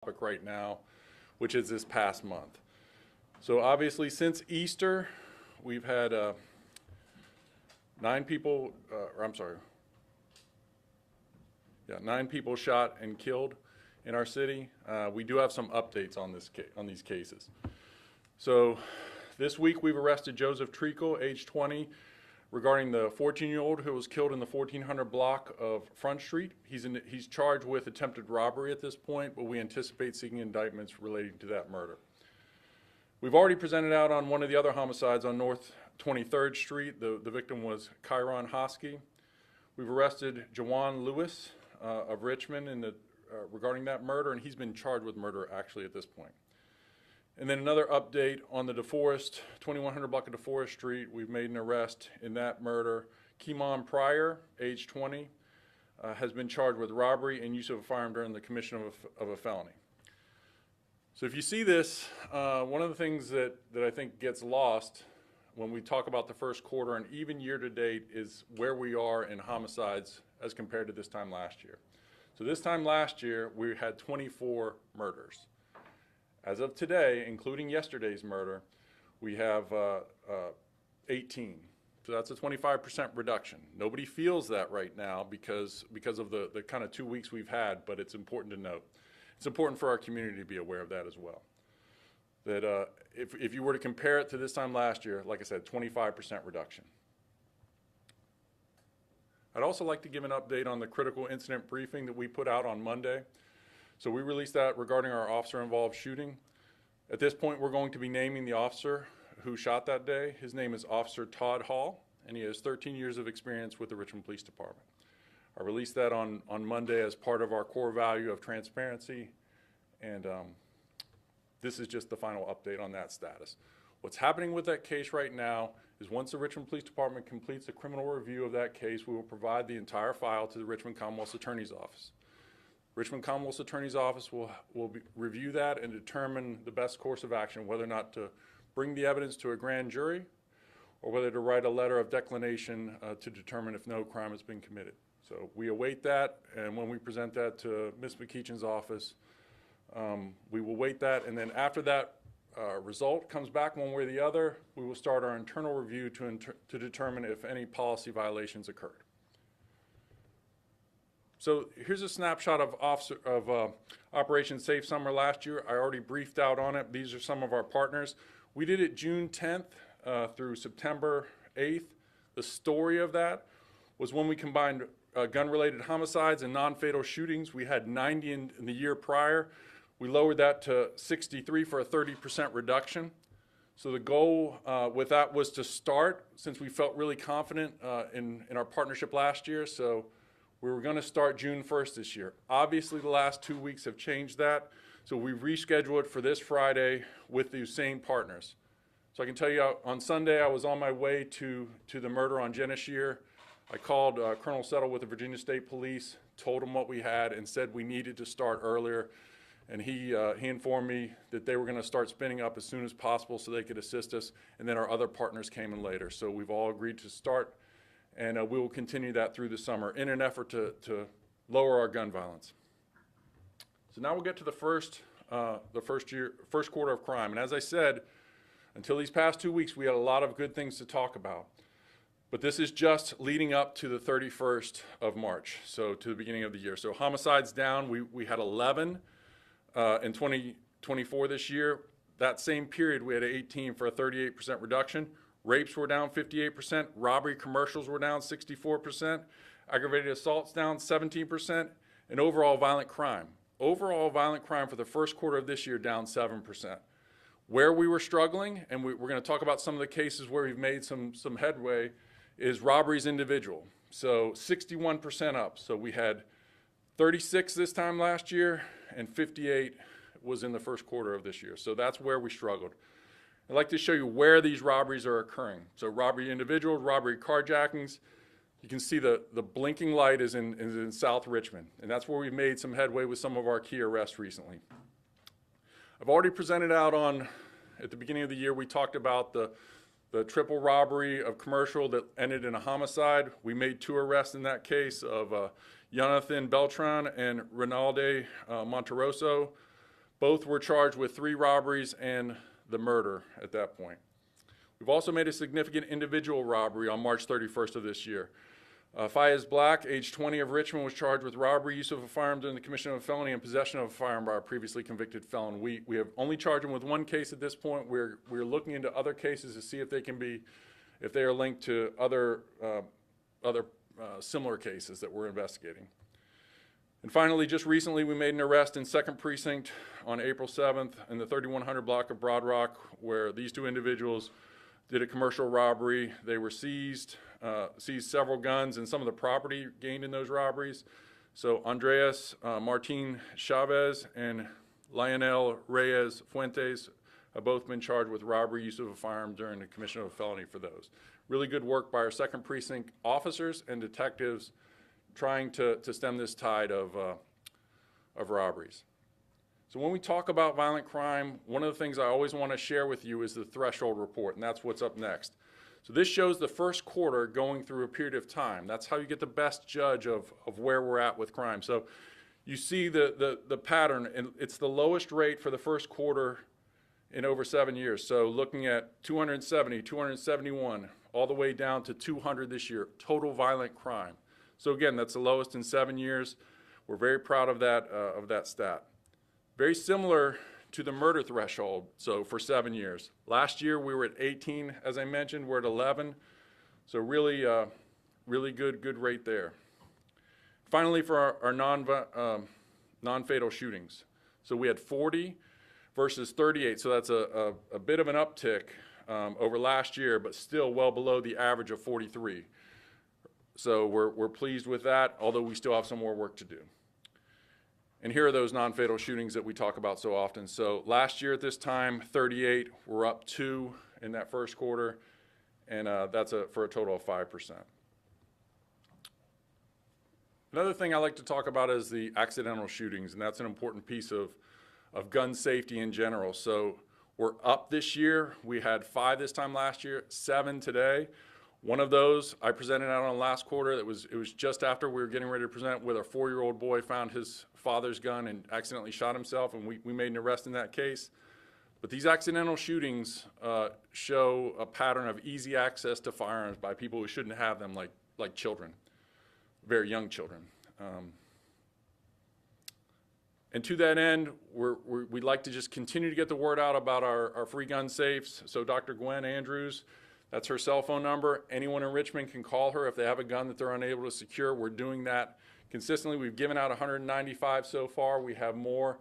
topic right now, which is this past month. So obviously since Easter, we've had 9 people shot and killed in our city. We do have some updates on these cases. So this week we've arrested Joseph Treacle, age 20, regarding the 14-year-old who was killed in the 1400 block of Front Street. He's charged with attempted robbery at this point, but we anticipate seeking indictments relating to that murder. We've already presented out on one of the other homicides on North 23rd Street. The victim was Kyron Hosky. We've arrested Jawan Lewis of Richmond regarding that murder, and he's been charged with murder actually at this point. And then another update on the DeForest, 2100 block of DeForest Street. We've made an arrest in that murder. Keemon Pryor, age 20, has been charged with robbery and use of a firearm during the commission of a felony. So if you see this, one of the things that I think gets lost when we talk about the first quarter and even year to date is where we are in homicides as compared to this time last year. So this time last year, we had 24 murders. As of today, including yesterday's murder, we have 18. So that's a 25% reduction. Nobody feels that right now because of the kind of 2 weeks we've had, but it's important to note. It's important for our community to be aware of that as well. That if you were to compare it to this time last year, like I said, 25% reduction. I'd also like to give an update on the critical incident briefing that we put out on Monday. So we released that regarding our officer-involved shooting. At this point, we're going to be naming the officer who shot that day. His name is Officer Todd Hall, and he has 13 years of experience with the Richmond Police Department. I released that on Monday as part of our core value of transparency, and this is just the final update on that status. What's happening with that case right now is once the Richmond Police Department completes a criminal review of that case, we will provide the entire file to the Richmond Commonwealth's Attorney's Office. Richmond Commonwealth's Attorney's Office will review that and determine the best course of action, whether or not to bring the evidence to a grand jury or whether to write a letter of declination to determine if no crime has been committed. So we await that, and when we present that to Ms. McEachin's office, we will wait that, and then after that result comes back one way or the other, we will start our internal review to determine if any policy violations occurred. So here's a snapshot of Operation Safe Summer last year. I already briefed out on it. These are some of our partners. We did it June 10th through September 8th. The story of that was when we combined gun-related homicides and non-fatal shootings. We had 90 in the year prior. We lowered that to 63 for a 30% reduction. So the goal with that was to start, since we felt really confident in our partnership last year. So we were going to start June 1st this year. Obviously, the last 2 weeks have changed that, so we rescheduled it for this Friday with the same partners. So I can tell you, on Sunday, I was on my way to the murder on Genishir. I called Colonel Settle with the Virginia State Police, told him what we had, and said we needed to start earlier. And he informed me that they were going to start spinning up as soon as possible so they could assist us, and then our other partners came in later. So we've all agreed to start, and we will continue that through the summer in an effort to lower our gun violence. So now we'll get to the first quarter of crime. And as I said, until these past 2 weeks, we had a lot of good things to talk about. But this is just leading up to the 31st of March, so to the beginning of the year. So homicides down, we had 11 in 2024 this year. That same period, we had 18 for a 38% reduction. Rapes were down 58%, robbery commercials were down 64%, aggravated assaults down 17%, and overall violent crime. Overall violent crime for the first quarter of this year down 7%. Where we were struggling, and we're going to talk about some of the cases where we've made some headway, is robberies individual. So 61% up. So we had 36 this time last year, and 58 was in the first quarter of this year. So that's where we struggled. I'd like to show you where these robberies are occurring. So robbery individual, robbery carjackings. You can see the blinking light is in South Richmond, and that's where we've made some headway with some of our key arrests recently. I've already presented out at the beginning of the year, we talked about the triple robbery of commercial that ended in a homicide. We made 2 arrests in that case of Jonathan Beltran and Rinaldi Monteroso. Both were charged with 3 robberies and the murder at that point. We've also made a significant individual robbery on March 31st of this year. Fayez Black, age 20, of Richmond, was charged with robbery, use of a firearm during the commission of a felony, and possession of a firearm by a previously convicted felon. We have only charged him with 1 case at this point. We're looking into other cases to see if they are linked to other similar cases that we're investigating. And finally, just recently, we made an arrest in 2nd Precinct on April 7th in the 3100 block of Broad Rock, where these 2 individuals did a commercial robbery. They were seized several guns and some of the property gained in those robberies. So Andreas Martin Chavez and Lionel Reyes Fuentes have both been charged with robbery, use of a firearm during the commission of a felony for those. Really good work by our 2nd Precinct officers and detectives trying to stem this tide of robberies. So when we talk about violent crime, one of the things I always want to share with you is the threshold report, and that's what's up next. So this shows the first quarter going through a period of time. That's how you get the best judge of where we're at with crime. So you see the pattern, and it's the lowest rate for the first quarter in over 7 years. So looking at 270, 271, all the way down to 200 this year, total violent crime. So again, that's the lowest in 7 years. We're very proud of that stat. Very similar to the murder threshold, so for 7 years. Last year we were at 18, as I mentioned, we're at 11. So really good rate there. Finally, for our non-fatal shootings. So we had 40 versus 38, so that's a bit of an uptick over last year, but still well below the average of 43. So we're pleased with that, although we still have some more work to do. And here are those non-fatal shootings that we talk about so often. So last year at this time, 38, we're up 2 in that first quarter, and that's for a total of 5%. Another thing I like to talk about is the accidental shootings, and that's an important piece of gun safety in general. So we're up this year. We had 5 this time last year, 7 today. One of those I presented out on last quarter. It was just after we were getting ready to present, with a 4-year-old boy found his father's gun and accidentally shot himself, and we made an arrest in that case. But these accidental shootings show a pattern of easy access to firearms by people who shouldn't have them, like children, very young children. And to that end, we'd like to just continue to get the word out about our free gun safes. So Dr. Gwen Andrews, that's her cell phone number. Anyone in Richmond can call her if they have a gun that they're unable to secure. We're doing that consistently. We've given out 195 so far. We have more,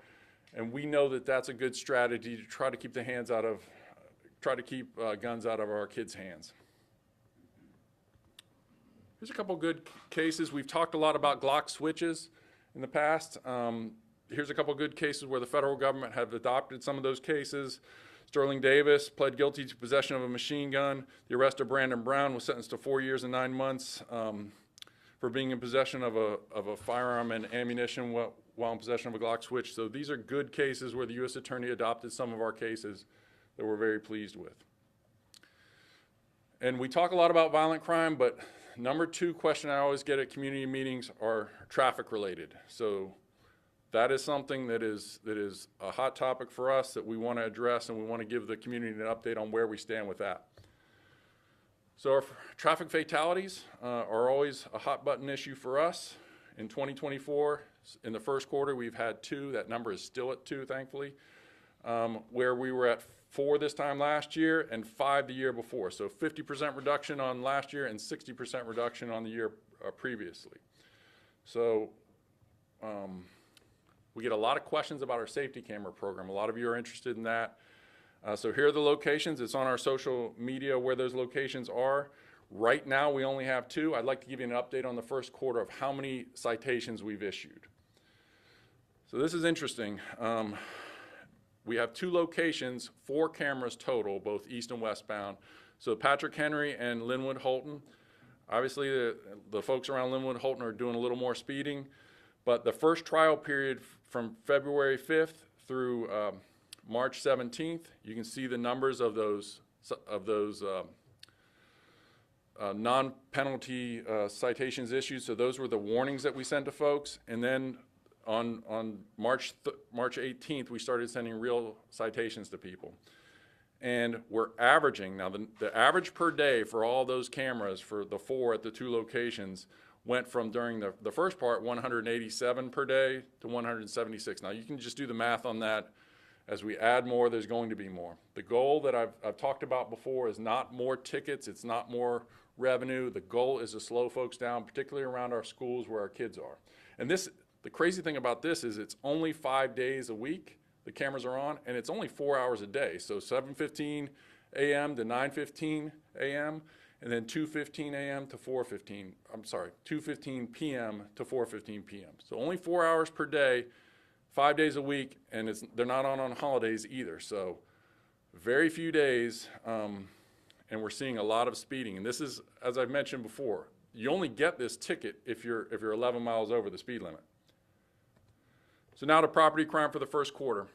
and we know that that's a good strategy to try to keep guns out of our kids' hands. Here's a couple good cases. We've talked a lot about Glock switches in the past. Here's a couple good cases where the federal government have adopted some of those cases. Sterling Davis pled guilty to possession of a machine gun. The arrest of Brandon Brown was sentenced to 4 years and 9 months for being in possession of a firearm and ammunition while in possession of a Glock switch. So these are good cases where the U.S. Attorney adopted some of our cases that we're very pleased with. And we talk a lot about violent crime, but number 2 question I always get at community meetings are traffic related. So that is something that is a hot topic for us that we want to address, and we want to give the community an update on where we stand with that. So our traffic fatalities are always a hot button issue for us. In 2024, in the first quarter, we've had 2. That number is still at 2, thankfully, where we were at 4 this time last year and 5 the year before. So 50% reduction on last year and 60% reduction on the year previously. So we get a lot of questions about our safety camera program. A lot of you are interested in that. So here are the locations. It's on our social media where those locations are. Right now, we only have 2. I'd like to give you an update on the first quarter of how many citations we've issued. So this is interesting. We have 2 locations, 4 cameras total, both east and westbound. So Patrick Henry and Linwood Holton. Obviously, the folks around Linwood Holton are doing a little more speeding. But the first trial period from February 5th through March 17th, you can see the numbers of those non-penalty citations issued. So those were the warnings that we sent to folks. And then on March 18th, we started sending real citations to people. And we're averaging, now the average per day for all those cameras for the 4 at the 2 locations went from, during the first part, 187 per day to 176. Now you can just do the math on that. As we add more, there's going to be more. The goal that I've talked about before is not more tickets, it's not more revenue. The goal is to slow folks down, particularly around our schools where our kids are. And the crazy thing about this is it's only 5 days a week the cameras are on, and it's only 4 hours a day. So 7:15 a.m. to 9:15 a.m. and then 2:15 a.m. to 2:15 p.m. to 4:15 p.m. So only 4 hours per day, 5 days a week, and they're not on holidays either. So very few days, and we're seeing a lot of speeding. And this is, as I've mentioned before, you only get this ticket if you're 11 miles over the speed limit. So now to property crime for the first quarter.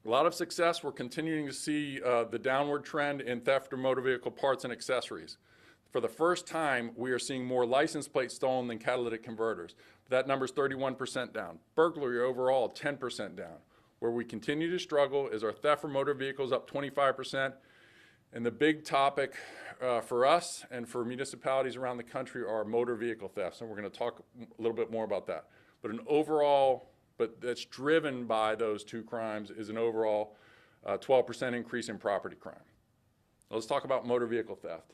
A lot of success. We're continuing to see the downward trend in theft of motor vehicle parts and accessories. For the first time, we are seeing more license plates stolen than catalytic converters. That number's 31% down. Burglary overall, 10% down. Where we continue to struggle is our theft from motor vehicles, up 25%. And the big topic for us and for municipalities around the country are motor vehicle thefts. And we're going to talk a little bit more about that. But that's driven by those 2 crimes is an overall 12% increase in property crime. Let's talk about motor vehicle theft.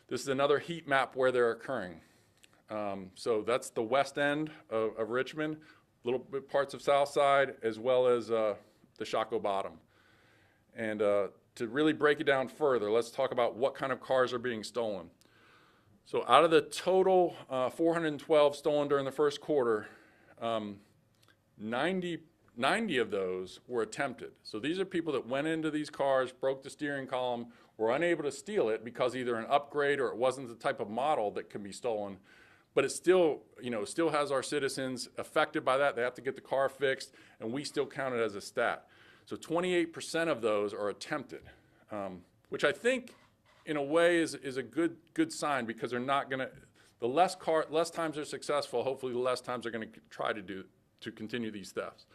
This is another heat map where they're occurring. So that's the west end of Richmond, little bit parts of South Side, as well as the Shockoe Bottom. And to really break it down further, let's talk about what kind of cars are being stolen. So out of the total 412 stolen during the first quarter, 90 of those were attempted. So these are people that went into these cars, broke the steering column, were unable to steal it because either an upgrade or it wasn't the type of model that can be stolen. But it still, still has our citizens affected by that. They have to get the car fixed, and we still count it as a stat. So 28% of those are attempted, which I think in a way is a good sign, because they're not going to, the less times they're successful, hopefully the less times they're going to try to continue these thefts.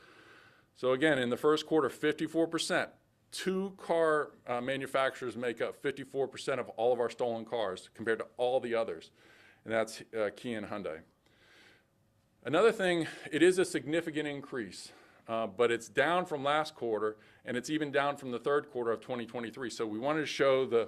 So again, in the first quarter, 54%, 2 car manufacturers make up 54% of all of our stolen cars compared to all the others, and that's Kia and Hyundai. Another thing, it is a significant increase, but it's down from last quarter, and it's even down from the third quarter of 2023. So we wanted to show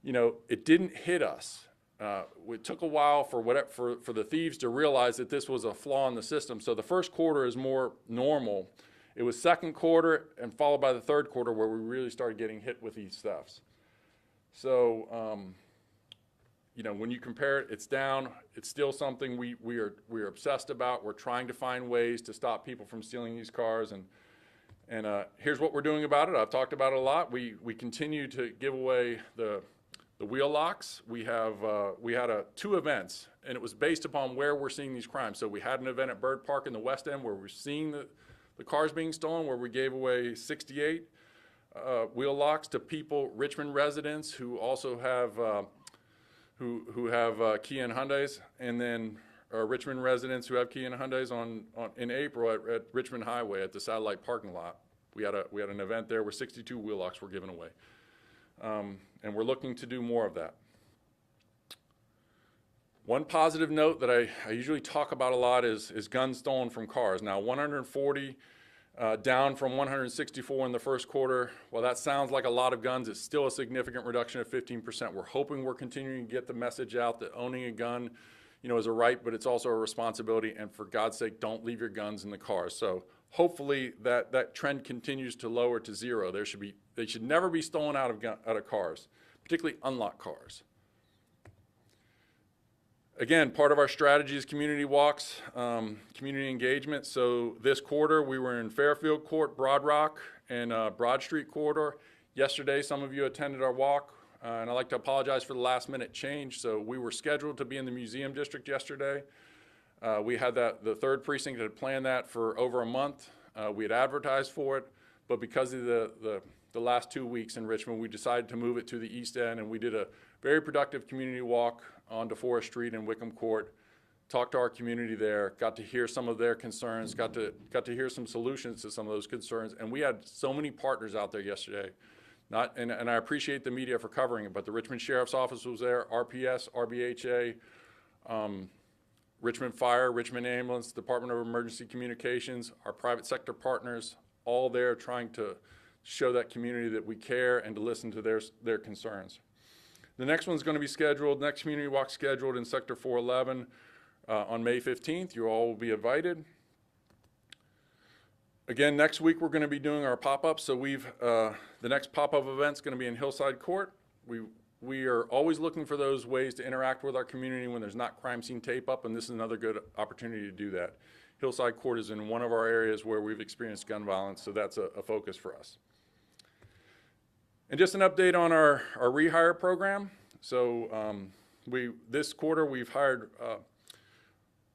it didn't hit us. It took a while for the thieves to realize that this was a flaw in the system. So the first quarter is more normal. It was second quarter and followed by the third quarter where we really started getting hit with these thefts. So, when you compare it, it's down. It's still something we are obsessed about. We're trying to find ways to stop people from stealing these cars. And here's what we're doing about it. I've talked about it a lot. We continue to give away the wheel locks. We had 2 events, and it was based upon where we're seeing these crimes. So we had an event at Bird Park in the West End where we're seeing the cars being stolen, where we gave away 68 wheel locks to people, Richmond residents who also have who have Kia and Hyundais, and then Richmond residents who have Kia and Hyundais in April at Richmond Highway at the satellite parking lot. We had an event there where 62 wheel locks were given away. And we're looking to do more of that. One positive note that I usually talk about a lot is guns stolen from cars. Now 140 down from 164 in the first quarter. While that sounds like a lot of guns, it's still a significant reduction of 15%. We're hoping we're continuing to get the message out that owning a gun, is a right, but it's also a responsibility. And for God's sake, don't leave your guns in the car. So hopefully that trend continues to lower to 0. They should never be stolen out of cars, particularly unlocked cars. Again, part of our strategy is community walks, community engagement. So this quarter, we were in Fairfield Court, Broad Rock, and Broad Street corridor. Yesterday, some of you attended our walk, and I'd like to apologize for the last-minute change. So we were scheduled to be in the Museum District yesterday. We had the 3rd Precinct had planned that for over a month. We had advertised for it, but because of the last 2 weeks in Richmond, we decided to move it to the East End, and we did a very productive community walk onto Forest Street and Wickham Court talked to our community there, got to hear some of their concerns, got to hear some solutions to some of those concerns, and we had so many partners out there yesterday. And I appreciate the media for covering it, but the Richmond Sheriff's Office was there, RPS, RBHA, Richmond Fire, Richmond Ambulance, Department of Emergency Communications, our private sector partners, all there trying to show that community that we care and to listen to their concerns. The next one's going to be scheduled, next community walk scheduled in Sector 411 on May 15th. You all will be invited. Again, next week we're going to be doing our pop-up. So the next pop-up event is going to be in Hillside Court. We are always looking for those ways to interact with our community when there's not crime scene tape up, and this is another good opportunity to do that. Hillside Court is in one of our areas where we've experienced gun violence, so that's a focus for us. And just an update on our Rehire program. So this quarter we've hired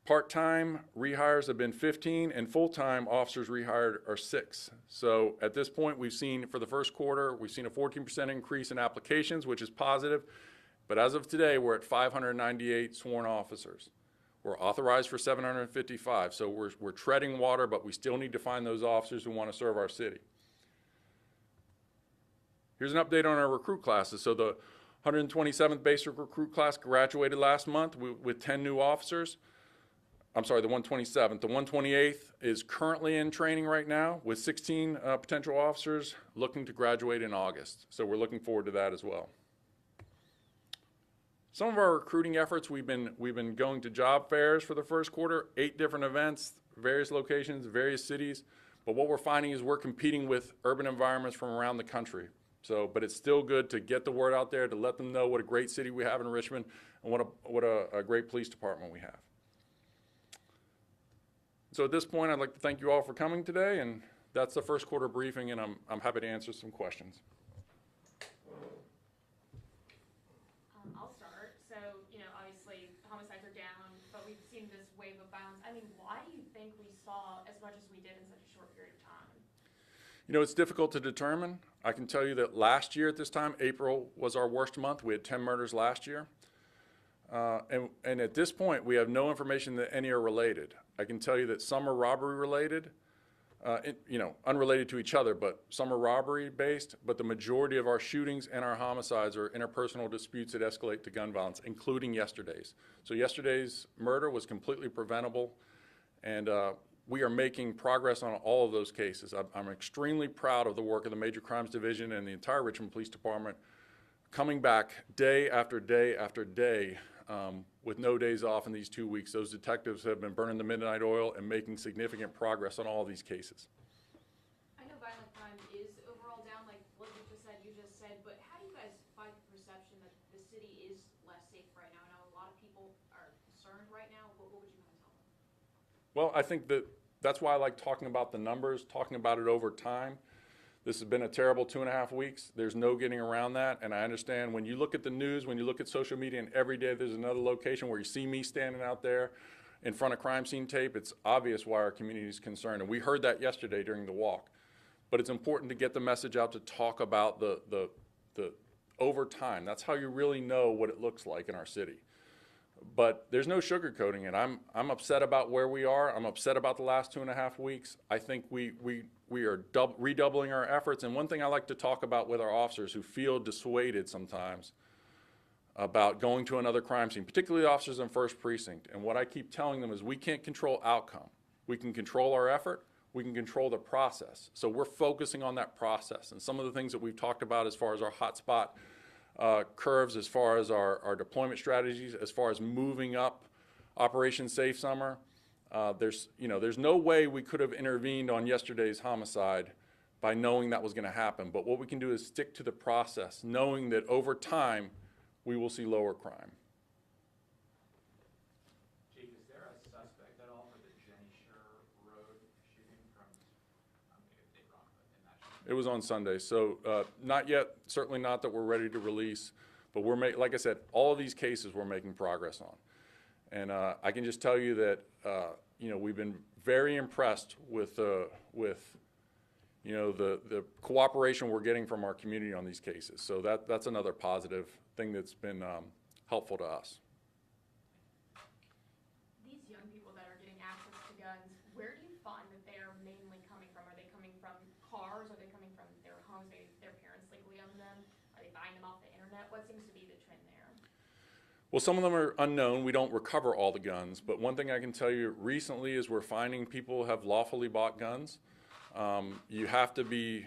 part-time rehires have been 15, and full-time officers rehired are 6. So at this point, we've seen, for the first quarter, we've seen a 14% increase in applications, which is positive. But as of today, we're at 598 sworn officers. We're authorized for 755. So we're treading water, but we still need to find those officers who want to serve our city. Here's an update on our recruit classes. So the 127th basic recruit class graduated last month with 10 new officers. I'm sorry, the 127th. The 128th is currently in training right now with 16 potential officers looking to graduate in August. So we're looking forward to that as well. Some of our recruiting efforts, we've been going to job fairs for the first quarter, 8 different events, various locations, various cities. But what we're finding is we're competing with urban environments from around the country. So, but it's still good to get the word out there, to let them know what a great city we have in Richmond and what a great police department we have. So at this point, I'd like to thank you all for coming today, and that's the first quarter briefing, and I'm happy to answer some questions. I'll start. So, obviously homicides are down, but we've seen this wave of violence. I mean, why do you think we saw as much as we did in such a short period of time? It's difficult to determine. I can tell you that last year at this time, April was our worst month. We had 10 murders last year. And at this point, we have no information that any are related. I can tell you that some are robbery related, unrelated to each other, but some are robbery based, but the majority of our shootings and our homicides are interpersonal disputes that escalate to gun violence, including yesterday's. So yesterday's murder was completely preventable, and we are making progress on all of those cases. I'm extremely proud of the work of the Major Crimes Division and the entire Richmond Police Department coming back day after day after day with no days off in these 2 weeks. Those detectives have been burning the midnight oil and making significant progress on all of these cases. I know violent crime is overall down, like what you just said, but how do you guys fight the perception that the city is less safe right now? I know a lot of people are concerned right now. What would you kind of tell them? Well, I think that's why I like talking about the numbers, talking about it over time. This has been a terrible 2.5 weeks. There's no getting around that. And I understand when you look at the news, when you look at social media, and every day there's another location where you see me standing out there in front of crime scene tape, it's obvious why our community is concerned. And we heard that yesterday during the walk. But it's important to get the message out to talk about the over time. That's how you really know what it looks like in our city. But there's no sugarcoating it. I'm upset about where we are. I'm upset about the last 2.5 weeks. I think we are redoubling our efforts. And one thing I like to talk about with our officers who feel dissuaded sometimes about going to another crime scene, particularly officers in First Precinct. And what I keep telling them is we can't control outcome. We can control our effort. We can control the process. So we're focusing on that process. And some of the things that we've talked about as far as our hotspot curves, as far as our deployment strategies, as far as moving up Operation Safe Summer. There's no way we could have intervened on yesterday's homicide by knowing that was going to happen. But what we can do is stick to the process, knowing that over time we will see lower crime. Chief, is there a suspect at all for the Jenny Sher Road shooting from, I'm going to get the date wrong, but in that shooting? It was on Sunday, so not yet, certainly not that we're ready to release, but like I said, all of these cases we're making progress on. And I can just tell you that we've been very impressed with the cooperation we're getting from our community on these cases. So that's another positive thing that's been helpful to us. The buying them off the internet? What seems to be the trend there? Well, some of them are unknown. We don't recover all the guns. But one thing I can tell you recently is we're finding people have lawfully bought guns. You have to be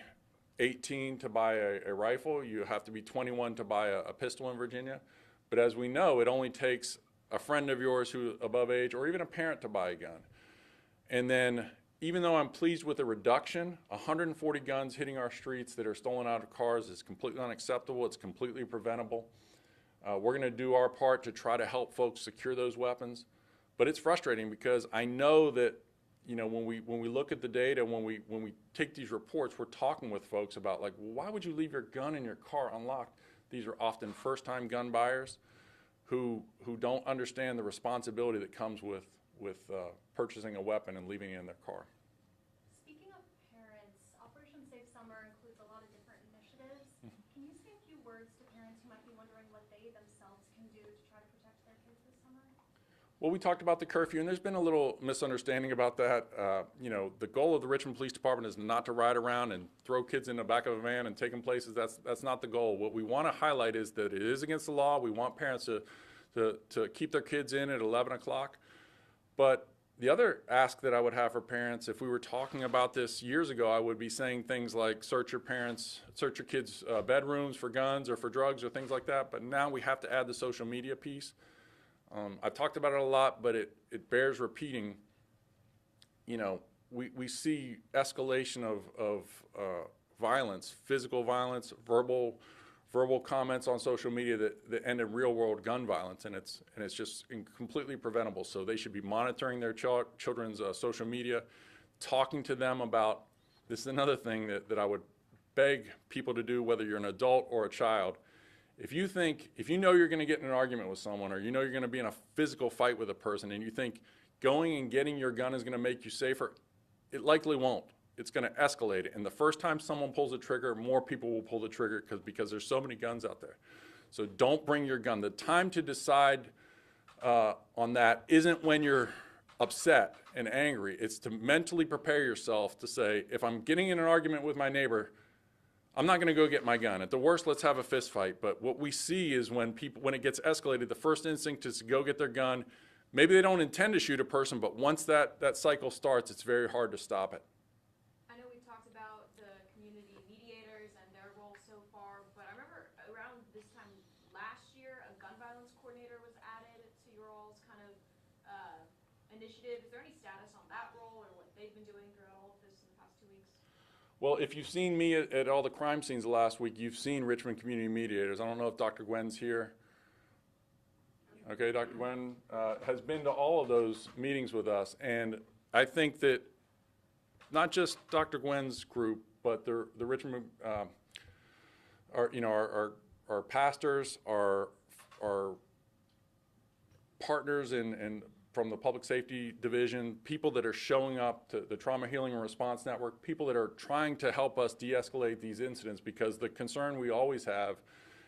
18 to buy a rifle. You have to be 21 to buy a pistol in Virginia. But as we know, it only takes a friend of yours who's above age or even a parent to buy a gun. And then even though I'm pleased with the reduction, 140 guns hitting our streets that are stolen out of cars is completely unacceptable. It's completely preventable. We're going to do our part to try to help folks secure those weapons. But it's frustrating because I know that, you know, when we look at the data, when we take these reports, we're talking with folks about, like, well, why would you leave your gun in your car unlocked? These are often first-time gun buyers who don't understand the responsibility that comes with purchasing a weapon and leaving it in their car. Speaking of parents, Operation Safe Summer includes a lot of different initiatives. Can you say a few words to parents who might be wondering what they themselves can do to try to protect their kids this summer? Well, we talked about the curfew, and there's been a little misunderstanding about that. You know, the goal of the Richmond Police Department is not to ride around and throw kids in the back of a van and take them places. That's not the goal. What we want to highlight is that it is against the law. We want parents to keep their kids in at 11 o'clock. But the other ask that I would have for parents, if we were talking about this years ago, I would be saying things like search your kids' bedrooms for guns or for drugs or things like that. But now we have to add the social media piece. I've talked about it a lot, but it bears repeating. You know, we see escalation of violence, physical violence, verbal comments on social media that end in real world gun violence, and it's just completely preventable. So they should be monitoring their children's social media, talking to them about, this is another thing that I would beg people to do, whether you're an adult or a child. If you know you're going to get in an argument with someone, or you know you're going to be in a physical fight with a person, and you think going and getting your gun is going to make you safer, it likely won't. It's going to escalate it. And the first time someone pulls the trigger, more people will pull the trigger because there's so many guns out there. So don't bring your gun. The time to decide on that isn't when you're upset and angry. It's to mentally prepare yourself to say, if I'm getting in an argument with my neighbor, I'm not going to go get my gun. At the worst, let's have a fist fight. But what we see is when it gets escalated, the first instinct is to go get their gun. Maybe they don't intend to shoot a person, but once that cycle starts, it's very hard to stop it. I know we've talked about the community mediators and their role so far, but I remember around this time last year, a gun violence coordinator was added to your all's kind of initiative. Is there any status on that role or what they've been doing throughout all of this in the past 2 weeks? Well, if you've seen me at all the crime scenes last week, you've seen Richmond Community Mediators. I don't know if Dr. Gwen's here. Okay, Dr. Gwen has been to all of those meetings with us, and I think that not just Dr. Gwen's group, but the Richmond, our pastors, our partners and from the public safety division, people that are showing up to the Trauma Healing and Response Network, people that are trying to help us de-escalate these incidents, because the concern we always have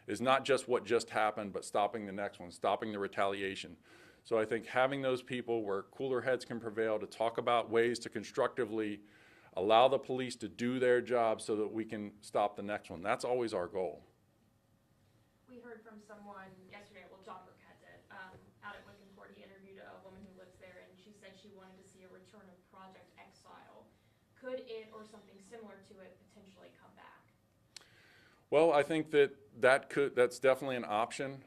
is not just what just happened, but stopping the next one, stopping the retaliation. So I think having those people where cooler heads can prevail to talk about ways to constructively allow the police to do their job so that we can stop the next one, that's always our goal. We heard from someone yesterday, well, John Burkett did, out at Lincoln Court. He interviewed a woman who lives there, and she said she wanted to see a return of Project Exile. Could it, or something similar to it, potentially come back? Well, I think that's definitely an option.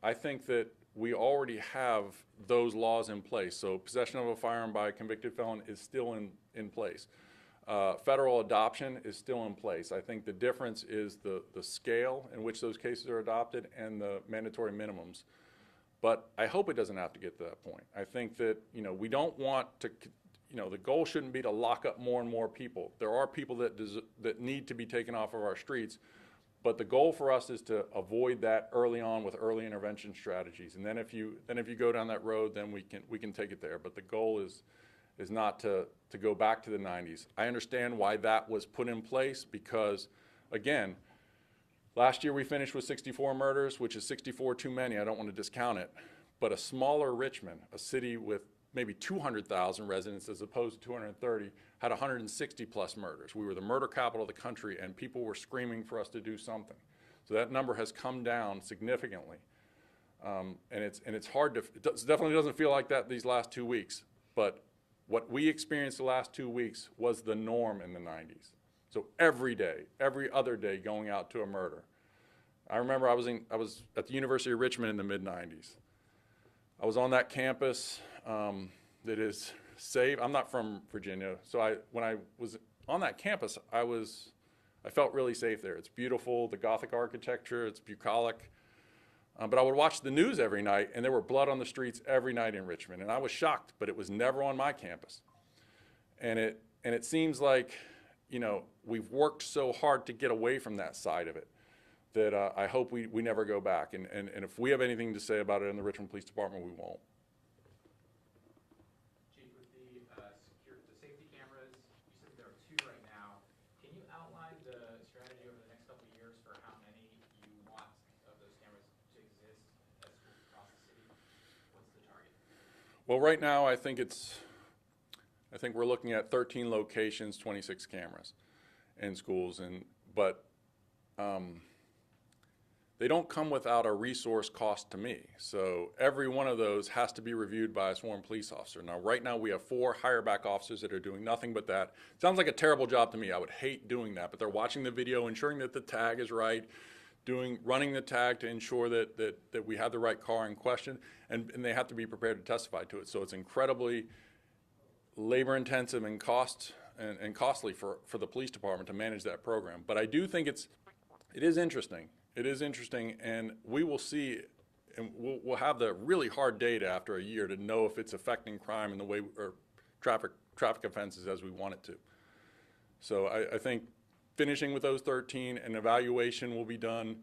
I think that we already have those laws in place. So possession of a firearm by a convicted felon is still in place. Federal adoption is still in place. I think the difference is the scale in which those cases are adopted and the mandatory minimums. But I hope it doesn't have to get to that point. I think that, we don't want to, the goal shouldn't be to lock up more and more people. There are people that need to be taken off of our streets. But the goal for us is to avoid that early on with early intervention strategies. And then if you go down that road, then we can take it there. But the goal is not to go back to the 90s. I understand why that was put in place because, again, last year we finished with 64 murders, which is 64 too many. I don't want to discount it. But a smaller Richmond, a city with maybe 200,000 residents as opposed to 230, had 160 plus murders. We were the murder capital of the country, and people were screaming for us to do something. So that number has come down significantly. And it's hard to, definitely doesn't feel like that these last 2 weeks, but what we experienced the last 2 weeks was the norm in the 90s. So every day, every other day going out to a murder. I remember I was at the University of Richmond in the mid-90s. I was on that campus that is safe. I'm not from Virginia, so when I was on that campus, I felt really safe there. It's beautiful, the Gothic architecture, it's bucolic. But I would watch the news every night, and there were blood on the streets every night in Richmond, and I was shocked, but it was never on my campus. And it seems like, you know, we've worked so hard to get away from that side of it that I hope we never go back. And if we have anything to say about it in the Richmond Police Department, we won't. Chief, with the safety cameras, you said there are 2 right now. Can you outline the strategy over the next couple of years for how many you want of those cameras to exist at schools across the city? What's the target? Well, right now, I think we're looking at 13 locations, 26 cameras in schools, but they don't come without a resource cost to me. So every one of those has to be reviewed by a sworn police officer. Now, right now we have 4 hire-back officers that are doing nothing but that. Sounds like a terrible job to me. I would hate doing that, but they're watching the video, ensuring that the tag is right, running the tag to ensure that we have the right car in question, and they have to be prepared to testify to it. So it's incredibly labor-intensive and costly for the police department to manage that program. But I do think it is interesting. It is interesting, and we will see, and we'll have the really hard data after a year to know if it's affecting crime in the way, or traffic offenses as we want it to. So I think finishing with those 13, an evaluation will be done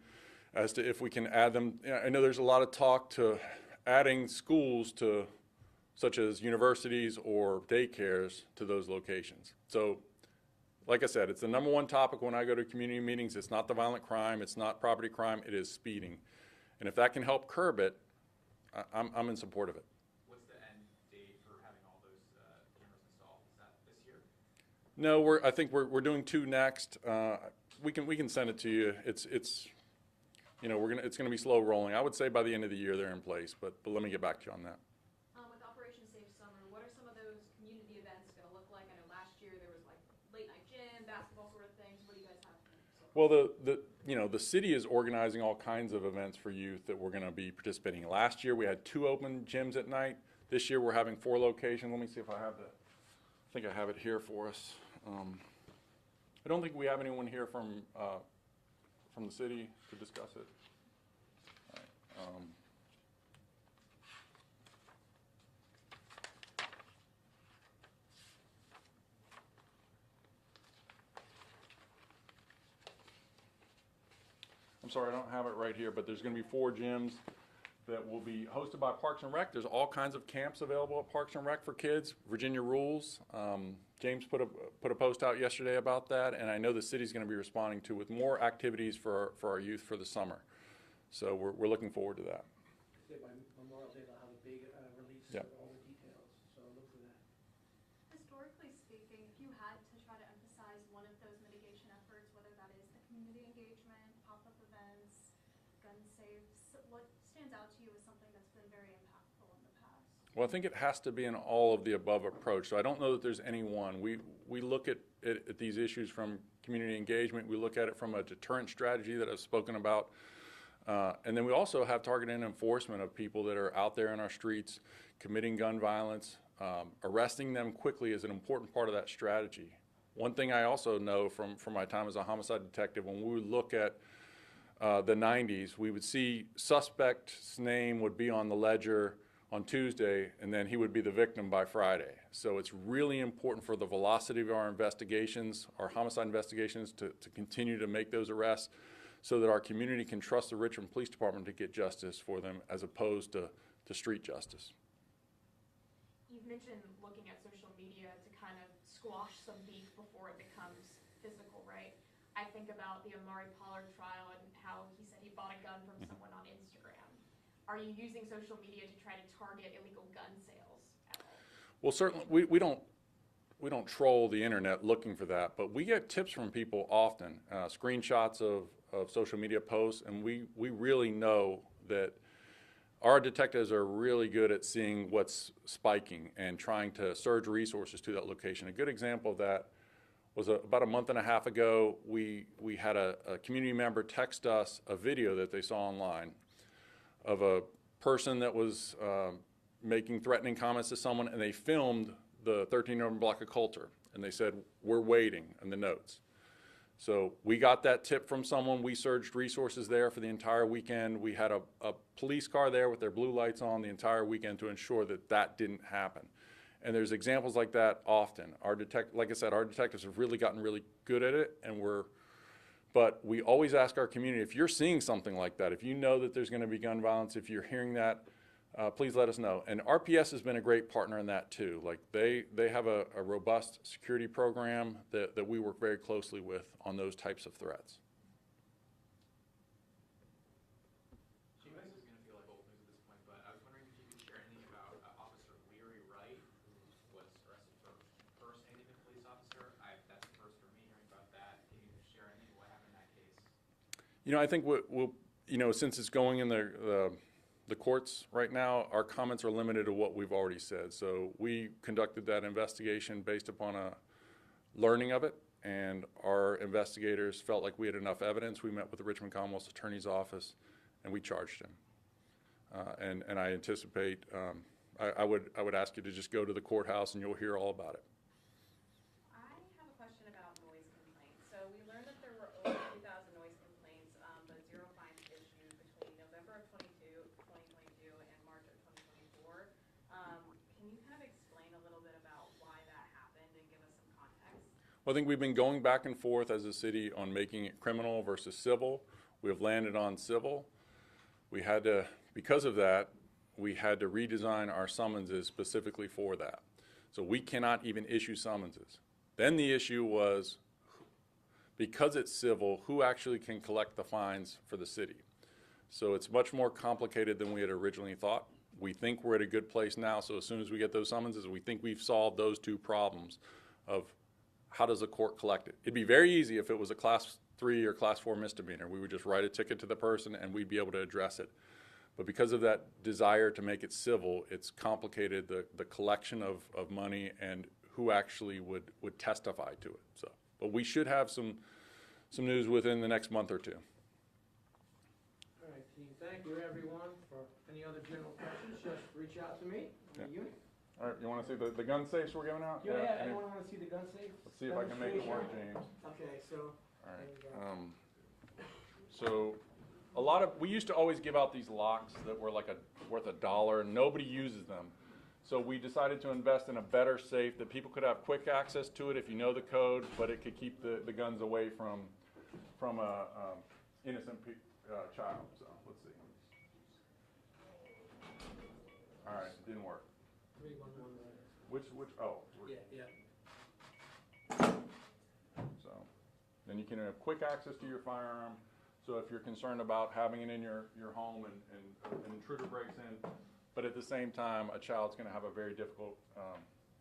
as to if we can add them. I know there's a lot of talk to adding schools to, such as universities or daycares, to those locations. So, like I said, it's the #1 topic when I go to community meetings. It's not the violent crime, it's not property crime, it is speeding. And if that can help curb it, I'm in support of it. What's the end date for having all those cameras installed? Is that this year? No, I think we're doing 2 next. We can send it to you. It's you know, it's gonna be slow rolling. I would say by the end of the year they're in place, but let me get back to you on that. With Operation Safe Summer, what are some of those community events gonna look like? I know last year there was like late night gym, basketball sort of things. What do you guys have? Well, the city is organizing all kinds of events for youth that we're going to be participating in. Last year we had 2 open gyms at night. This year we're having 4 locations. Let me see if I have I think I have it here for us. I don't think we have anyone here from the city to discuss it. All right. I'm sorry, I don't have it right here, but there's going to be 4 gyms that will be hosted by Parks and Rec. There's all kinds of camps available at Parks and Rec for kids. Virginia Rules. James put a post out yesterday about that, and I know the city's going to be responding to with more activities for our youth for the summer. So we're looking forward to that. By Memorial Day, they'll have a big release Yep. of all the details, so look for that. Historically speaking, if you had to try to emphasize one of those mitigation efforts, whether that is the community engagement, pop-up events, gun safes, what stands out to you as something that's been very impactful in the past? Well, I think it has to be an all of the above approach. So I don't know that there's any one. We look at these issues from community engagement. We look at it from a deterrent strategy that I've spoken about. And then we also have targeted enforcement of people that are out there in our streets committing gun violence. Arresting them quickly is an important part of that strategy. One thing I also know from my time as a homicide detective, when we would look at the 90s, we would see suspect's name would be on the ledger on Tuesday, and then he would be the victim by Friday. So it's really important for the velocity of our investigations, our homicide investigations, to continue to make those arrests so that our community can trust the Richmond Police Department to get justice for them as opposed to street justice. You've mentioned looking at social media to kind of squash some beef before it becomes physical, right? I think about the Amari Pollard trial and how he said he bought a gun from someone on Instagram. Are you using social media to try to target illegal gun sales at all? Well, certainly we don't we don't troll the internet looking for that, but we get tips from people often, screenshots of social media posts, and we really know that our detectives are really good at seeing what's spiking and trying to surge resources to that location. A good example of that was about a month and a half ago. We had a community member text us a video that they saw online of a person that was making threatening comments to someone, and they filmed the 13-year-old block of Coulter, and they said, "We're waiting," in the notes. So we got that tip from someone. We surged resources there for the entire weekend. We had a police car there with their blue lights on the entire weekend to ensure that that didn't happen. And there's examples like that often. Like I said, our detectives have really gotten really good at it, but we always ask our community, if you're seeing something like that, if you know that there's going to be gun violence, if you're hearing that, please let us know. And RPS has been a great partner in that too. Like they have a robust security program that we work very closely with on those types of threats. This is going to feel like old news at this point, but I was wondering if you could share anything about Officer Leary Wright, who was arrested for impersonating a police officer. That's the first for me hearing about that. Can you share anything what happened in that case? You know, I think since it's going in the courts right now, our comments are limited to what we've already said. So we conducted that investigation based upon a learning of it, and our investigators felt like we had enough evidence. We met with the Richmond Commonwealth's Attorney's Office, and we charged him. And I anticipate, I would ask you to just go to the courthouse and you'll hear all about it. I have a question about noise complaints. So we learned that there were over 2,000 noise complaints, but 0 fines issued between November of 2022 and March of 2024. Can you kind of explain a little bit about why that happened and give us some context? Well, I think we've been going back and forth as a city on making it criminal versus civil. We have landed on civil. We had to, because of that, we had to redesign our summonses specifically for that. So we cannot even issue summonses. Then the issue was, because it's civil, who actually can collect the fines for the city? So it's much more complicated than we had originally thought. We think we're at a good place now, so as soon as we get those summonses, we think we've solved those two problems of how does the court collect it. It'd be very easy if it was a Class 3 or Class 4 misdemeanor. We would just write a ticket to the person and we'd be able to address it. But because of that desire to make it civil, it's complicated, the collection of money and who actually would testify to it. So, but we should have some news within the next month or two. All right, team, thank you everyone. For any other general questions, just reach out to me, the unit. All right, you want to see the gun safes we're giving out? Yeah, anyone want to see the gun safe? Let's see if I can make it work, James. Okay, so. All right. So we used to always give out these locks that were like worth $1, and nobody uses them. So we decided to invest in a better safe that people could have quick access to it if you know the code, but it could keep the guns away from a innocent child. So let's see. All right, it didn't work. 3119. Which? Oh. Yeah. So then you can have quick access to your firearm. So if you're concerned about having it in your home and an intruder breaks in, but at the same time, a child's going to have a very difficult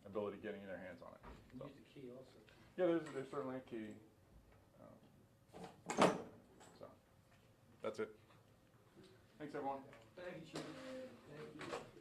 ability getting their hands on it. So. Use the key also. Yeah, there's certainly a key. So that's it. Thanks, everyone. Thank you, Chief. Thank you.